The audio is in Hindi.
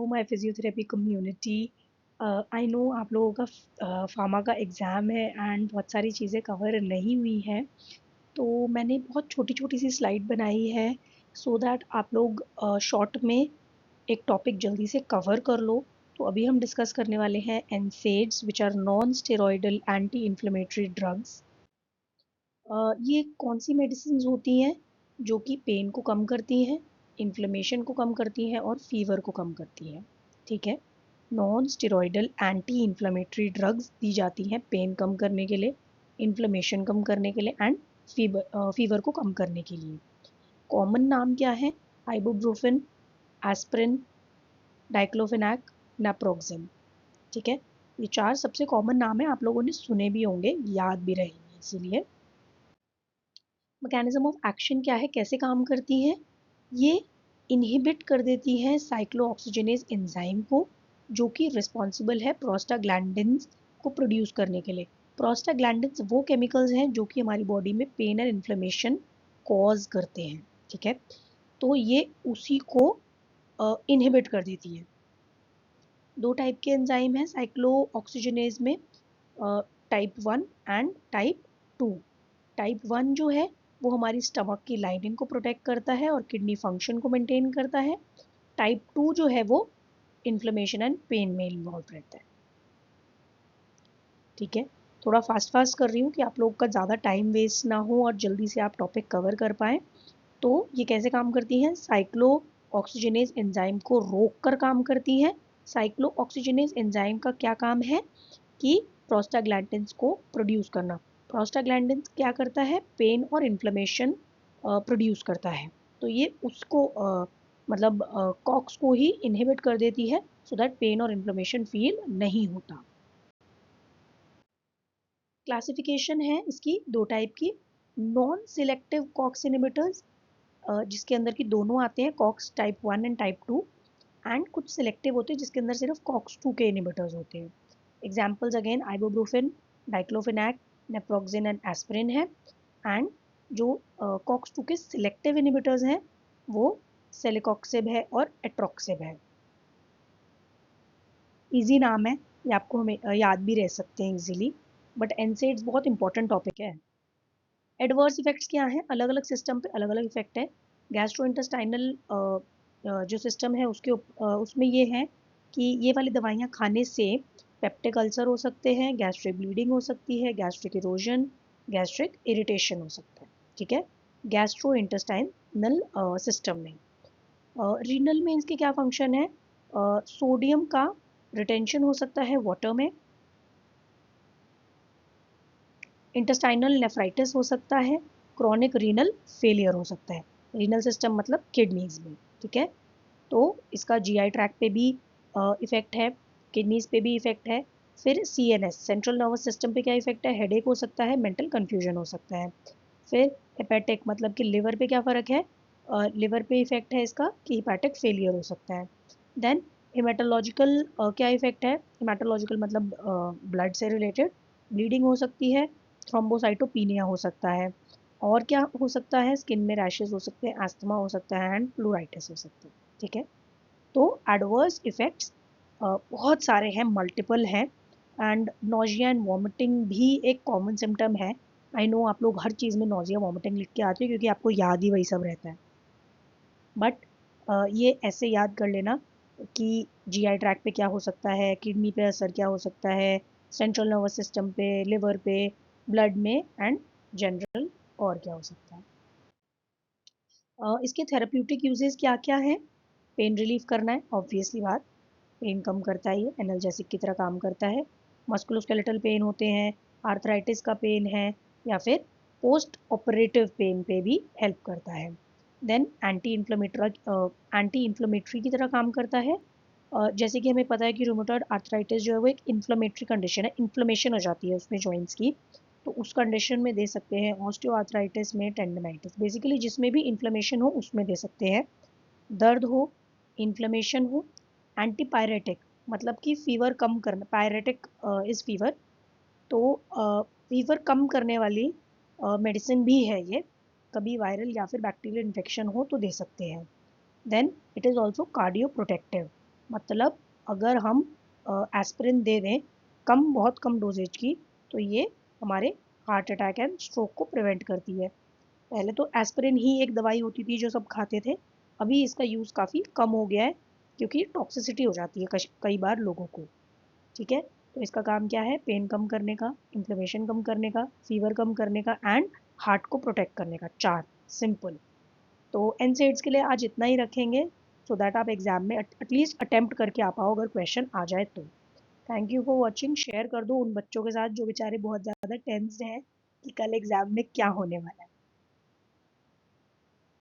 My physiotherapy community. I know आप लोगों का फार्मा का एग्ज़ाम है एंड बहुत सारी चीज़ें कवर नहीं हुई हैं, तो मैंने बहुत छोटी-छोटी सी स्लाइड बनाई है सो दैट आप लोग शॉर्ट में एक टॉपिक जल्दी से कवर कर लो। तो अभी हम डिस्कस करने वाले हैं NSAIDs which are non steroidal anti inflammatory drugs. ये कौन सी मेडिसिन्स होती हैं जो कि पेन को कम करती हैं, इन्फ्लेमेशन को कम करती हैं और फीवर को कम करती हैं, ठीक है। Non steroidal anti inflammatory drugs दी जाती हैं पेन कम करने के लिए, इन्फ्लेमेशन कम करने के लिए एंड फीवर को कम करने के लिए। कॉमन नाम क्या है? आइबुप्रोफेन, एस्पिरिन, डाइक्लोफेनाक, नाप्रोक्सेन, ठीक है। ये चार सबसे कॉमन नाम है, आप लोगों ने सुने भी होंगे, याद भी रहेंगे इसीलिए। मैकेनिज्म ऑफ एक्शन क्या है, कैसे काम करती हैं? ये इनहिबिट कर देती हैं साइक्लोऑक्सीजनेज एंजाइम को, जो कि रिस्पॉन्सिबल है प्रोस्टाग्लैंडिन्स को प्रोड्यूस करने के लिए। प्रोस्टाग्लैंडिन्स वो केमिकल्स हैं जो कि हमारी बॉडी में पेन एंड इन्फ्लेमेशन कॉज करते हैं, ठीक है। तो ये उसी को इनहिबिट कर देती है। दो टाइप के एंजाइम हैं साइक्लोऑक्सीजनेज में, टाइप 1 एंड टाइप 2। टाइप 1 जो है वो हमारी स्टमक की लाइनिंग को प्रोटेक्ट करता है और किडनी फंक्शन को मेंटेन करता है। टाइप 2 जो है वो इन्फ्लेमेशन एंड पेन में इन्वॉल्व रहता है, ठीक है। थोड़ा फास्ट फास्ट कर रही हूँ कि आप लोग का ज़्यादा टाइम वेस्ट ना हो और जल्दी से आप टॉपिक कवर कर पाएँ। तो ये कैसे काम करती हैं? साइक्लो ऑक्सीजनेज एंजाइम को रोक कर काम करती हैं। साइक्लो ऑक्सीजनेज एंजाइम का क्या काम है कि प्रोस्टाग्लैंडिन्स को प्रोड्यूस करना। प्रोस्टाग्लैंडिन्स क्या करता है? पेन और इन्फ्लेमेशन प्रोड्यूस करता है। तो ये उसको मतलब कॉक्स को ही इनहिबिट कर देती है सो दैट पेन और इन्फ्लेमेशन फील नहीं होता। क्लासिफिकेशन है इसकी दो टाइप की। नॉन सिलेक्टिव कॉक्स इनहिबिटर्स, जिसके अंदर की दोनों आते हैं, COX type 1 and type 2, and कुछ सिलेक्टिव होते हैं जिसके अंदर सिर्फ कॉक्स 2 के इनहिबिटर्स होते हैं। Examples again ibuprofen, diclofenac, naproxen and aspirin है। एंड जो कॉक्स 2 के सिलेक्टिव इनहिबिटर्स हैं वो सेलिकॉक्सिब है और एट्रोक्सिब है। इजी नाम है, ये आपको हमें याद भी रह सकते हैं इजीली, बट एनसेड्स बहुत इंपॉर्टेंट टॉपिक है। एडवर्स इफेक्ट्स क्या हैं? अलग अलग सिस्टम पे अलग अलग इफेक्ट है। गैस्ट्रोइंटेस्टाइनल जो सिस्टम है उसमें ये है कि ये वाली दवाइयाँ खाने से पेप्टिक अल्सर हो सकते हैं, गैस्ट्रिक ब्लीडिंग हो सकती है, गैस्ट्रिक इरोजन, गैस्ट्रिक इरिटेशन हो सकता है, ठीक है। गैस्ट्रोइंटेस्टाइनल सिस्टम में रीनल में इसके क्या फंक्शन है? सोडियम का रिटेंशन हो सकता है वाटर में, इंटेस्टाइनल नेफ्राइटिस हो सकता है, क्रॉनिक रीनल फेलियर हो सकता है। रीनल सिस्टम मतलब किडनीज में, ठीक है। तो इसका जीआई ट्रैक पे भी इफेक्ट है, किडनीज पे भी इफेक्ट है। फिर सीएनएस सेंट्रल नर्वस सिस्टम पे क्या इफेक्ट है? हेडेक हो सकता है, मेंटल कंफ्यूजन हो सकता है। फिर हेपेटिक मतलब कि लिवर पे क्या फ़र्क है? लिवर पे इफेक्ट है इसका कि हिपैटिक फेलियर हो सकता है। देन हेमाटोलॉजिकल क्या इफेक्ट है? हेमाटोलॉजिकल मतलब ब्लड से रिलेटेड ब्लीडिंग हो सकती है, थ्रोम्बोसाइटोपिनिया हो सकता है। और क्या हो सकता है? स्किन में रैशेस हो सकते हैं, अस्थमा हो सकता है एंड प्लूराइटिस हो सकता है, ठीक है। तो एडवर्स इफेक्ट्स बहुत सारे हैं, मल्टीपल हैं। एंड नोजिया एंड वॉमिटिंग भी एक कॉमन सिम्टम है। आई नो आप लोग हर चीज़ में नोजिया वॉमिटिंग लिख के आते हो क्योंकि आपको याद ही वही सब रहता है, बट ये ऐसे याद कर लेना कि जीआई ट्रैक पे क्या हो सकता है, किडनी पे असर क्या हो सकता है, सेंट्रल नर्वस सिस्टम पे, लिवर पे, ब्लड में एंड जनरल और क्या हो सकता है। इसके थेराप्यूटिक यूजेस क्या क्या हैं? पेन रिलीफ करना है, ऑब्वियसली बात, पेन कम करता है, ये एनाल्जेसिक की तरह काम करता है। मस्कुलोस्केलेटल पेन होते हैं, आर्थराइटिस का पेन है, या फिर पोस्ट ऑपरेटिव पेन पे भी हेल्प करता है। देन एंटी इन्फ्लेमेटरी की तरह काम करता है। जैसे कि हमें पता है कि रूमेटॉइड आर्थराइटिस जो है वो एक इन्फ्लेमेटरी कंडीशन है, इन्फ्लेमेशन हो जाती है उसमें जॉइंट्स की, तो उस कंडीशन में दे सकते हैं। ऑस्टियोआर्थराइटिस में, टेंडनाइटिस, बेसिकली जिसमें भी इन्फ्लेमेशन हो उसमें दे सकते हैं। दर्द हो, इन्फ्लेमेशन हो, एंटीपायरेटिक मतलब कि फीवर कम करना, पायरेटिक इज फीवर, तो फीवर कम करने वाली मेडिसिन भी है ये, कभी वायरल या फिर बैक्टीरियल इन्फेक्शन हो तो दे सकते हैं। Then it is also cardio protective, मतलब अगर हम एस्पिरिन दे दें बहुत कम डोजेज की, तो ये हमारे हार्ट अटैक एंड स्ट्रोक को प्रिवेंट करती है। पहले तो एस्पिरिन ही एक दवाई होती थी जो सब खाते थे, अभी इसका यूज़ काफ़ी कम हो गया है क्योंकि टॉक्सिसिटी हो जाती है कई बार लोगों को। ठीक है, तो इसका काम क्या है, पेन कम करने का, इन्फ्लेमेशन कम करने का, फीवर कम करने का एंड हार्ट को प्रोटेक्ट करने का। चार, सिंपल। तो एनसेड्स के लिए आज इतना ही रखेंगे, सो दैट आप एग्जाम में एटलीस्ट अटेम्प्ट करके आ पाओ अगर क्वेश्चन आ जाए तो। Thank you for watching. Share कर दो उन बच्चों के साथ जो बेचारे बहुत ज़्यादा टेंस्ड हैं कि कल एग्जाम में क्या होने वाला है।